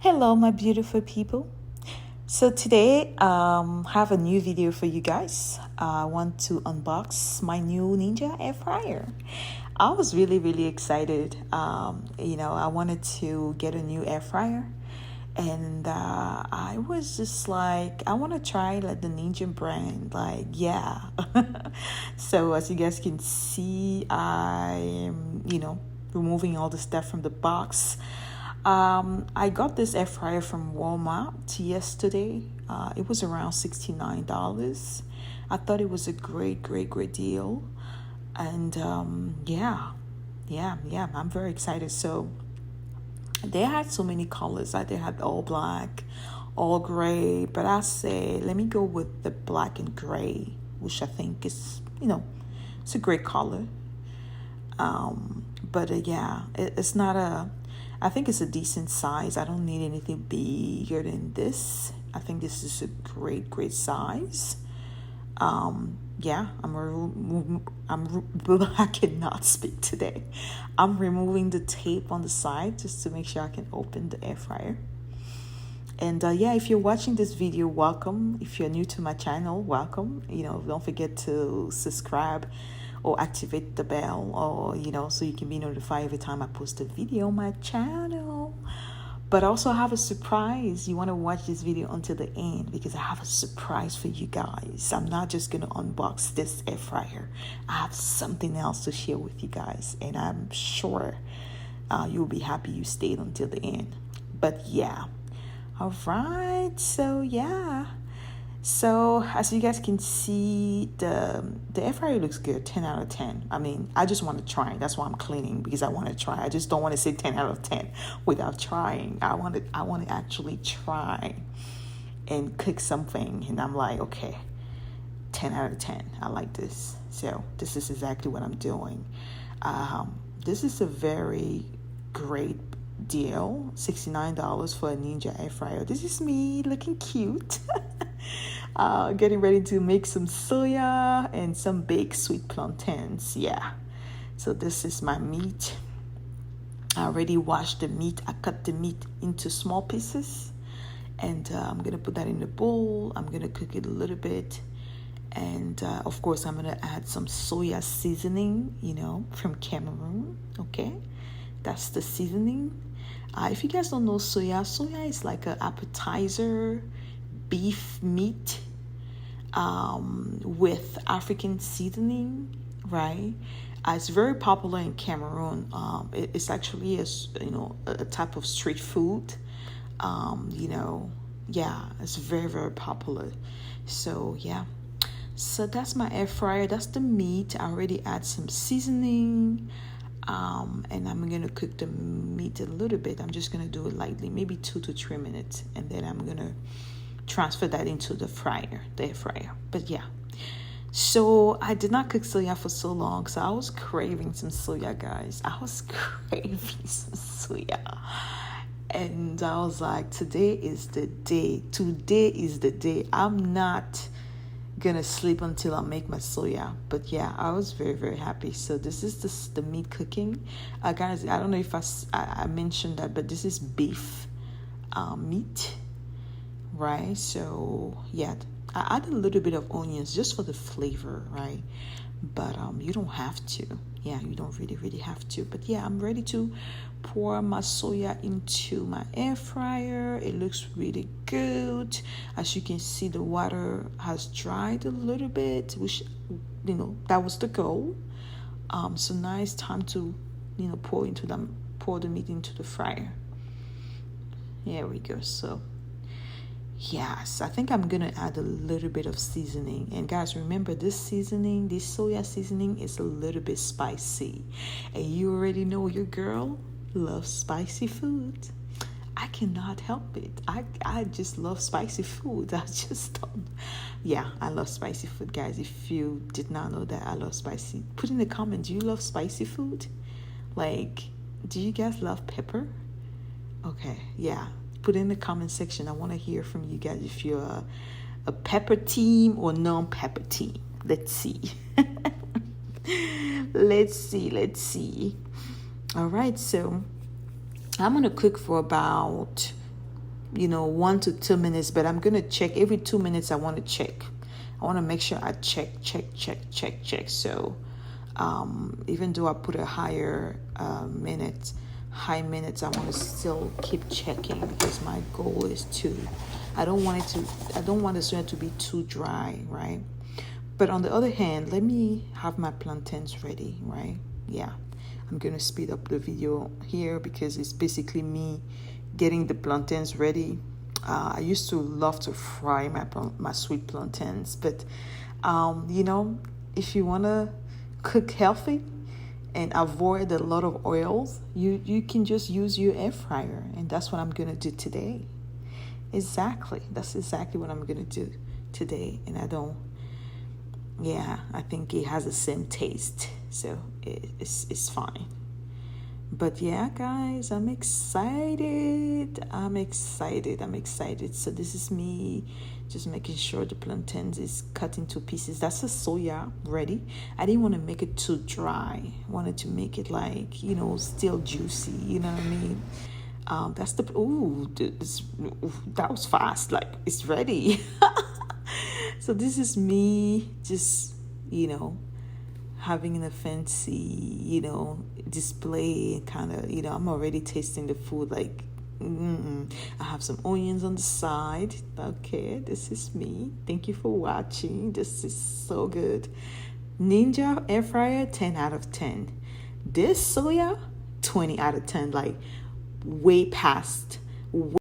Hello, my beautiful people. So today, have a new video for you guys. I want to unbox my new Ninja air fryer. I was really excited. I wanted to get a new air fryer, and I was just like, I want to try like the Ninja brand. Like, yeah. So as you guys can see, I am, removing all the stuff from the box. I got this air fryer from Walmart yesterday. It was around $69. I thought it was a great deal. And I'm very excited. So they had so many colors. Like they had all black, all gray. But I said, let me go with the black and gray, which I think is, it's a great color. It's not I think it's a decent size. I don't need anything bigger than this. I think this is a great size. I cannot speak today. I'm removing the tape on the side just to make sure I can open the air fryer. And if you're watching this video, welcome. If you're new to my channel, welcome. Don't forget to subscribe or activate the bell, or so you can be notified every time I post a video on my channel. But also I have a surprise. You want to watch this video until the end because I have a surprise for you guys. I'm not just going to unbox this air fryer. I have something else to share with you guys, and I'm sure you'll be happy you stayed until the end. But yeah, all right. So as you guys can see, the air fryer looks good, 10 out of 10. I mean, I just want to try. That's why I'm cleaning, because I want to try. I just don't want to say 10 out of 10 without trying. I want to actually try and cook something, and I'm like, okay, 10 out of 10. I like this. So this is exactly what I'm doing. This is a very great deal, $69 for a Ninja air fryer. This is me looking cute. Getting ready to make some soya and some baked sweet plantains. Yeah, so this is my meat. I already washed the meat. I cut the meat into small pieces, and I'm gonna put that in the bowl. I'm gonna cook it a little bit, and of course I'm gonna add some soya seasoning, from Cameroon. Okay, that's the seasoning. If you guys don't know soya is like an appetizer beef meat with African seasoning, right? It's very popular in Cameroon. It's actually a type of street food. It's very popular. So so that's my air fryer. That's the meat. I already add some seasoning. And I'm gonna cook the meat a little bit. I'm just gonna do it lightly, maybe 2 to 3 minutes, and then I'm gonna transfer that into the air fryer. But so I did not cook soya for so long, so I was craving some soya, guys. I was craving some soya, and I was like, today is the day. I'm not gonna sleep until I make my soya. But I was very happy. So this is the meat cooking, guys. I don't know if I mentioned that, but this is beef meat, right? So I add a little bit of onions just for the flavor, right? But you don't have to. You don't really have to. But I'm ready to pour my soya into my air fryer. It looks really good. As you can see, the water has dried a little bit, which that was the goal. So now it's time to pour the meat into the fryer. Here we go. So yes, I think I'm gonna add a little bit of seasoning. And guys, remember, this soya seasoning is a little bit spicy, and you already know your girl loves spicy food. I cannot help it. I just love spicy food. I just don't. I love spicy food, guys. If you did not know that I love spicy, put in the comments, do you love spicy food? Like, do you guys love pepper? Okay, put in the comment section. I want to hear from you guys if you're a pepper team or non-pepper team. Let's see. Let's see. All right, so I'm going to cook for about 1 to 2 minutes, but I'm gonna check every 2 minutes. I want to check. I want to make sure I check. So even though I put a high minutes, I want to still keep checking because my goal is to. I don't want the soya to be too dry, right? But on the other hand, let me have my plantains ready, right? Yeah, I'm gonna speed up the video here because it's basically me getting the plantains ready. I used to love to fry my sweet plantains, but if you wanna cook healthy and avoid a lot of oils, you can just use your air fryer, and that's what I'm gonna do today. That's exactly what I'm gonna do today, and I think it has the same taste, so it's fine. But yeah, guys, I'm excited. So this is me just making sure the plantains is cut into pieces. That's the soya ready. I didn't want to make it too dry. I wanted to make it like, still juicy. You know what I mean? That was fast. Like, it's ready. So this is me just, having a fancy, display kind of, I'm already tasting the food like, I have some onions on the side. Okay, this is me. Thank you for watching. This is so good. Ninja air fryer, 10 out of 10. This soya, 20 out of 10. Like, way past.